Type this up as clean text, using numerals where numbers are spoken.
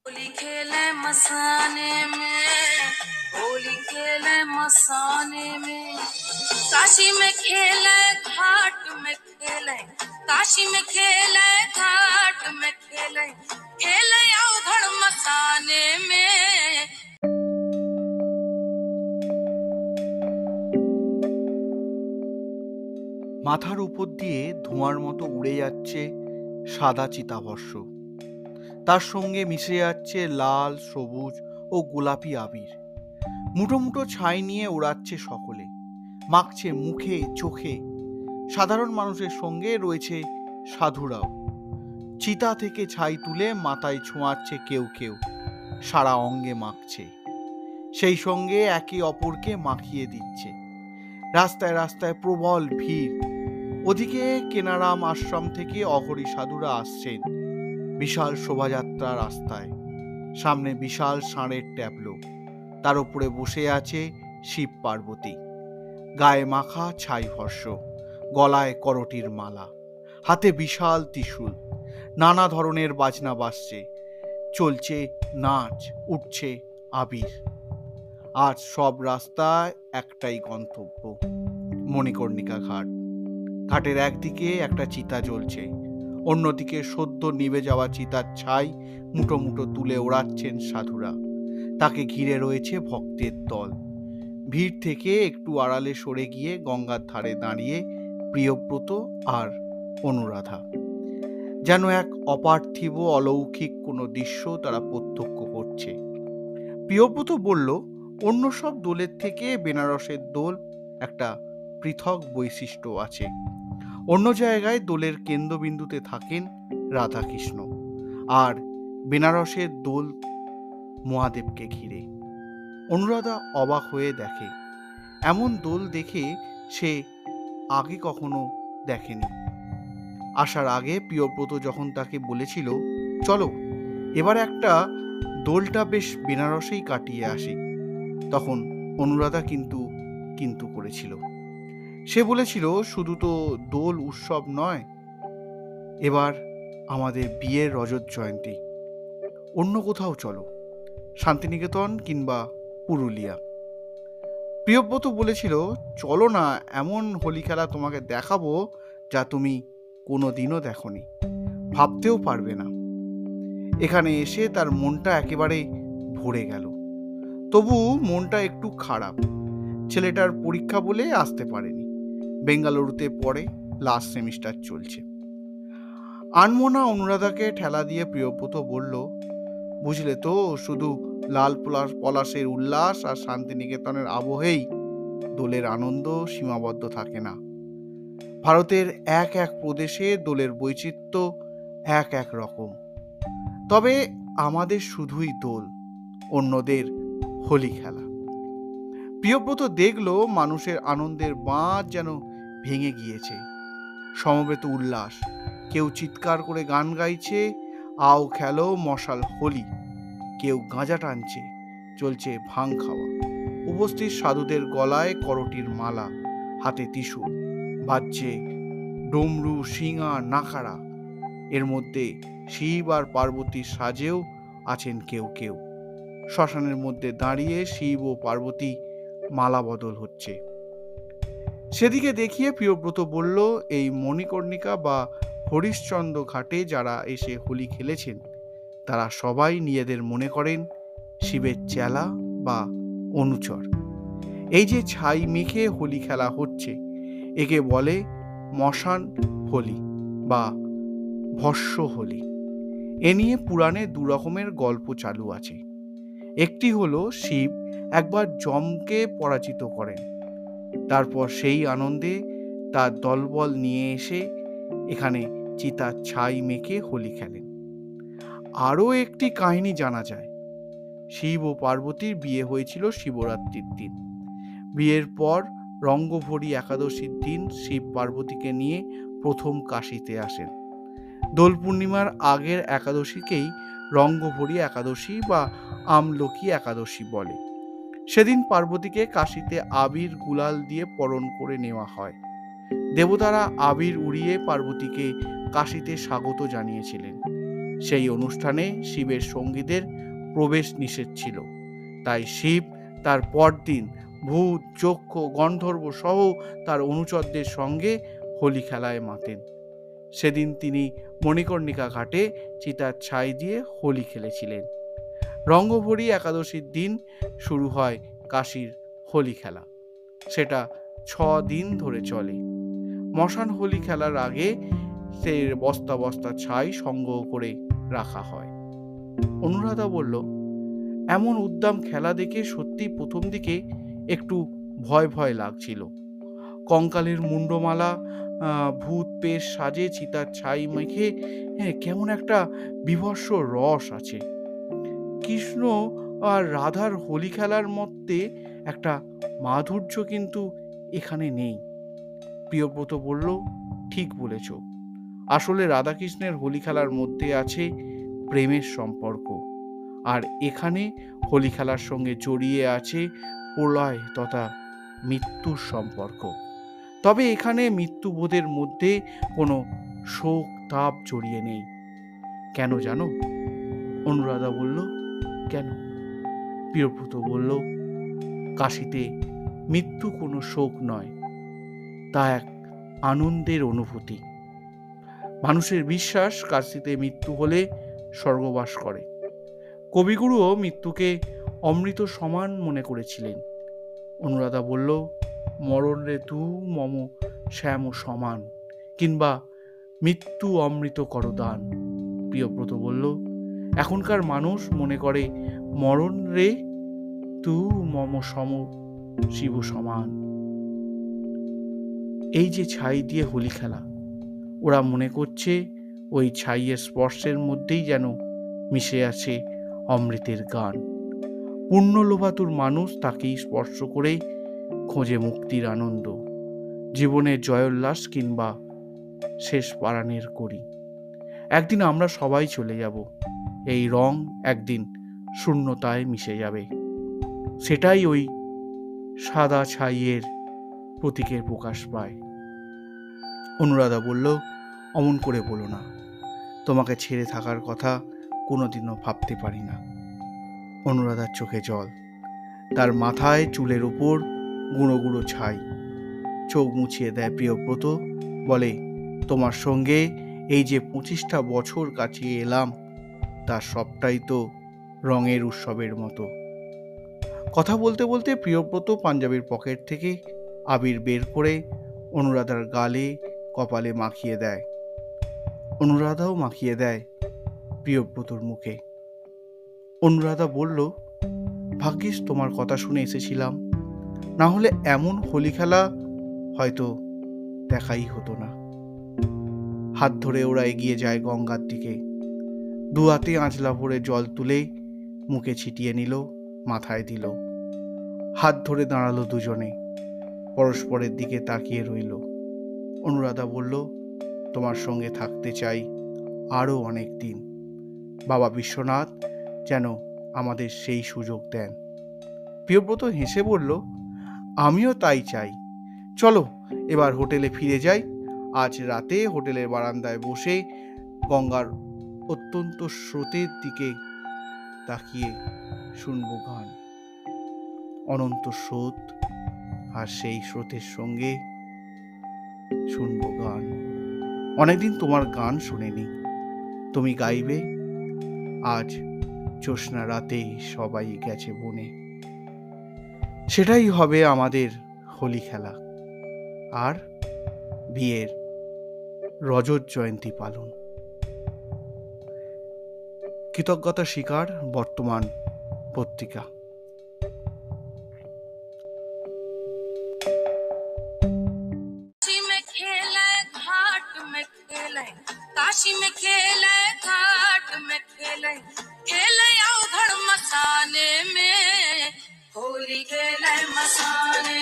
होली खेले मसाने में, होली खेले मसाने में, काशी में खेले घाट में खेले, काशी में खेले घाट में खेले, खेले अवघड़ मसाने में। মাথার উপর দিয়ে ধোঁয়ার মতো উড়ে যাচ্ছে সাদা চিতাভস্ম, তার সঙ্গে মিশে যাচ্ছে লাল, সবুজ ও গোলাপি আবির। মুঠো মুঠো ছাই নিয়ে ওড়াচ্ছে সকলে, মাখছে মুখে চোখে। সাধারণ মানুষের সঙ্গে রয়েছে সাধুরাও। চিতা থেকে ছাই তুলে মাথায় ছোঁয়াচ্ছে কেউ কেউ, সারা অঙ্গে মাখছে, সেই সঙ্গে একে অপরকে মাখিয়ে দিচ্ছে। রাস্তায় রাস্তায় প্রবল ভিড়। ওদিকে কেনারাম আশ্রম থেকে অঘরী সাধুরা আসছেন বিশাল শোভাযাত্রা রাস্তায়। সামনে বিশাল ষাঁড়ের ট্যাবলো, তার উপরে বসে আছে শিব পার্বতী, গায়ে মাখা ছাই ভস্ম, গলায় করটির মালা, হাতে বিশাল ত্রিশূল। নানা ধরনের বাজনা বাজছে, চলছে নাচ, উঠছে আবির। আজ সব রাস্তায় একটাই গন্তব্য, মণিকর্ণিকা ঘাট। ঘাটের একদিকে একটা চিতা জ্বলছে, অন্যদিকে সদ্য নিভে যাওয়া চিতার ছাই মুঠো মুঠো তুলে ওড়াচ্ছেন সাধুরা। তাকে ঘিরে রয়েছে ভক্তের দল। ভিড় থেকে একটু আড়ালে সরে গিয়ে গঙ্গার ধারে দাঁড়িয়ে প্রিয়ব্রত আর অনুরাধা। যেন এক অপার্থিব অলৌকিক কোনো দৃশ্য তারা প্রত্যক্ষ করছে। প্রিয়ব্রত বলল, অন্য সব দোলের থেকে বেনারসের দোল একটা পৃথক বৈশিষ্ট্য আছে। অন্য জায়গায় দোলের কেন্দ্রবিন্দুতে থাকেন রাধাকৃষ্ণ, আর বেনারসের দোল মহাদেবকে ঘিরে। অনুরাধা অবাক হয়ে দেখে, এমন দোল দেখে সে আগে কখনো দেখেনি। আসার আগে প্রিয়ব্রত যখন তাকে বলেছিল, চলো এবার একটা দোলটা বেশ বেনারসেই কাটিয়ে আসি, তখন অনুরাধা কিন্তু করেছিল। সে বলেছিল, শুধু তো দোল উৎসব নয়, এবার আমাদের বিয়ের রজত জয়ন্তী, অন্য কোথাও চলো, শান্তিনিকেতন কিংবা পুরুলিয়া। প্রিয়ব্রত বলেছিল, চলো না, এমন হোলি খেলা তোমাকে দেখাবো যা তুমি কোনো দিনও দেখোনি, ভাবতেও পারবে না। এখানে এসে তার মনটা একেবারে ভরে গেল। তবু মনটা একটু খারাপ, ছেলেটার পরীক্ষা বলে আসতে পারেনি। বেঙ্গালুরুতে পড়ে, লাস্ট সেমিস্টার চলছে। আনমনা অনুরাধাকে ঠেলা দিয়ে প্রিয়ব্রত বলল, বুঝলে তো, শুধু লাল পলাশের উল্লাস আর শান্তিনিকেতনের আবহেই দোলের আনন্দ সীমাবদ্ধ থাকে না। ভারতের এক এক প্রদেশে দোলের বৈচিত্র্য এক এক রকম। তবে আমাদের শুধুই দোল, অন্যদের হোলি খেলা। প্রিয়ব্রত দেখল মানুষের আনন্দের বাঁধ যেন ভেঙে গিয়েছে। সমবেত উল্লাস, কেউ চিৎকার করে গান গাইছে, আও খেলো মশাল হোলি, কেউ গাঁজা টানছে, চলছে ভাং খাওয়া। উপস্থিত সাধুদের গলায় করটির মালা, হাতে ত্রিশূল, বাজছে ডমরু, শিঙা, নাকারা। এর মধ্যে শিব আর পার্বতীর সাজেও আছেন কেউ কেউ। শ্মশানের মধ্যে দাঁড়িয়ে শিব ও পার্বতী মালা বদল হচ্ছে। সেদিকে দেখিয়ে প্রিয়ব্রত বলল, এই মণিকর্ণিকা বা হরিশ্চন্দ্র ঘাটে যারা এসে হোলি খেলেছেন, তারা সবাই নিজেদের মনে করেন শিবের চেলা বা অনুচর। এই যে ছাই মেখে হোলি খেলা হচ্ছে, একে বলে মশান হোলি বা ভস্য হোলি। এ নিয়ে পুরাণে দু রকমের গল্প চালু আছে। একটি হলো, শিব একবার যমকে পরাজিত করেন, তারপর সেই আনন্দে তার দলবল নিয়ে এসে এখানে চিতার ছাই মেখে হোলি খেলেন। আরও একটি কাহিনী জানা যায়, শিব ও পার্বতীর বিয়ে হয়েছিল শিবরাত্রির দিন। বিয়ের পর রঙ্গভরি একাদশীর দিন শিব পার্বতীকে নিয়ে প্রথম কাশীতে আসেন। দোল পূর্ণিমার আগের একাদশীকেই রঙ্গভরি একাদশী বা আমলকি একাদশী বলে। সেদিন পার্বতীকে কাশীতে আবির গুলাল দিয়ে বরণ করে নেওয়া হয়। দেবতারা আবির উড়িয়ে পার্বতীকে কাশীতে স্বাগত জানিয়েছিলেন। সেই অনুষ্ঠানে শিবের সঙ্গীদের প্রবেশ নিষেধ ছিল, তাই শিব তার পরদিন ভূত, যক্ষ, গন্ধর্ব সহ তার অনুচরদের সঙ্গে হোলি খেলায় মাতেন। সেদিন তিনি মণিকর্ণিকা ঘাটে চিতার ছাই দিয়ে হোলি খেলেছিলেন। রঙ্গভরি একাদশীর দিন শুরু হয় কাশীর হোলি খেলা। সেটা 6 দিন ধরে চলে। মশান হোলি খেলার আগে সে বস্তা বস্তা ছাই সংগ্রহ করে রাখা হয়। অনুরাধা বলল, এমন উদ্দাম খেলা দেখে সত্যি প্রথম দিকে একটু ভয় ভয় লাগছিল। কঙ্কালের মুন্ডমালা, ভূত পেশ সাজে চিতার ছাই মেখে কেমন একটা বিভৎস রস আছে। কৃষ্ণ আর রাধার হোলি খেলার মধ্যে একটা মাধুর্য কিন্তু এখানে নেই। প্রিয়ব্রত বলল, ঠিক বলেছ। আসলে রাধাকৃষ্ণের হোলি খেলার মধ্যে আছে প্রেমের সম্পর্ক, আর এখানে হোলি খেলার সঙ্গে জড়িয়ে আছে প্রলয় তথা মৃত্যুর সম্পর্ক। তবে এখানে মৃত্যুবোধের মধ্যে কোনো শোক তাপ জড়িয়ে নেই। কেন জানো? অনুরাধা বলল, কেন? প্রিয়ব্রত বলল, কাশীতে মৃত্যু কোনো শোক নয়, তা এক আনন্দের অনুভূতি। মানুষের বিশ্বাস কাশীতে মৃত্যু হলে স্বর্গবাস করে। কবিগুরুও মৃত্যুকে অমৃত সমান মনে করেছিলেন। অনুরাধা বলল, মরণ রে তু মম শ্যাম সমান, কিংবা মৃত্যু অমৃত করদান। প্রিয়ব্রত বলল, এখনকার মানুষ মনে করে মরণ রে তু মম সম শিব সমান। এই যে ছাই দিয়ে হোলি খেলা, ওরা মনে করছে ওই ছাইয়ের স্পর্শের মধ্যেই যেন মিশে আছে অমৃতের গান। পুণ্যলোভাতুর মানুষ তাকেই স্পর্শ করে খোঁজে মুক্তির আনন্দ, জীবনের জয়োল্লাস কিংবা শেষ পারানের করি। একদিন আমরা সবাই চলে যাব, এই রং একদিন শূন্যতায় মিশে যাবে। সেটাই ওই সাদা ছাইয়ের প্রতীকের প্রকাশ পায়। অনুরাধা বলল, অমন করে বলো না, তোমাকে ছেড়ে থাকার কথা কোনোদিনও ভাবতে পারি না। অনুরাধার চোখে জল, তার মাথায় চুলের উপর গুঁড়ো গুঁড়ো ছাই। চোখ মুছিয়ে দেয় প্রিয়ব্রত, বলে, তোমার সঙ্গে এই যে 25টা বছর কাটিয়ে এলাম, তার সবটাই তো রঙের উৎসবের মতো। কথা বলতে বলতে প্রিয়ব্রত পাঞ্জাবির পকেট থেকে আবির বের করে অনুরাধার গালে কপালে মাখিয়ে দেয়। অনুরাধাও মাখিয়ে দেয় প্রিয়ব্রতর মুখে। অনুরাধা বলল, ভাগ্যিস তোমার কথা শুনে এসেছিলাম, না হলে এমন হোলি খেলা হয়তো দেখাই হতো না। হাত ধরে ওরা এগিয়ে যায় গঙ্গার দিকে। দু হাতে আঁচলা ভরে জল তুলে মুখে ছিটিয়ে নিল, মাথায় দিল। হাত ধরে দাঁড়ালো দুজনে, পরস্পরের দিকে তাকিয়ে রইল। অনুরাধা বলল, তোমার সঙ্গে থাকতে চাই আরও অনেক দিন। বাবা বিশ্বনাথ যেন আমাদের সেই সুযোগ দেন। প্রিয়ব্রত হেসে বলল, আমিও তাই চাই। চলো এবার হোটেলে ফিরে যাই। আজ রাতে হোটেলের বারান্দায় বসে গঙ্গার অত্যন্ত স্রোতের দিকে তাকিয়ে শুনব গান। অনন্ত স্রোত, আর সেই স্রোতের সঙ্গে শুনব গান। অনেকদিন তোমার গান শুনিনি, তুমি গাইবে। আজ জ্যোৎস্না রাতে সবাই গেছে বনে। সেটাই হবে আমাদের হোলি খেলা আর বিয়ের রজত জয়ন্তী পালন। কৃতজ্ঞতা স্বীকার, বর্তমান পত্রিকা। काशी में खेले घाट में खेले खेले आओ घर मसाने में होली खेले मसाने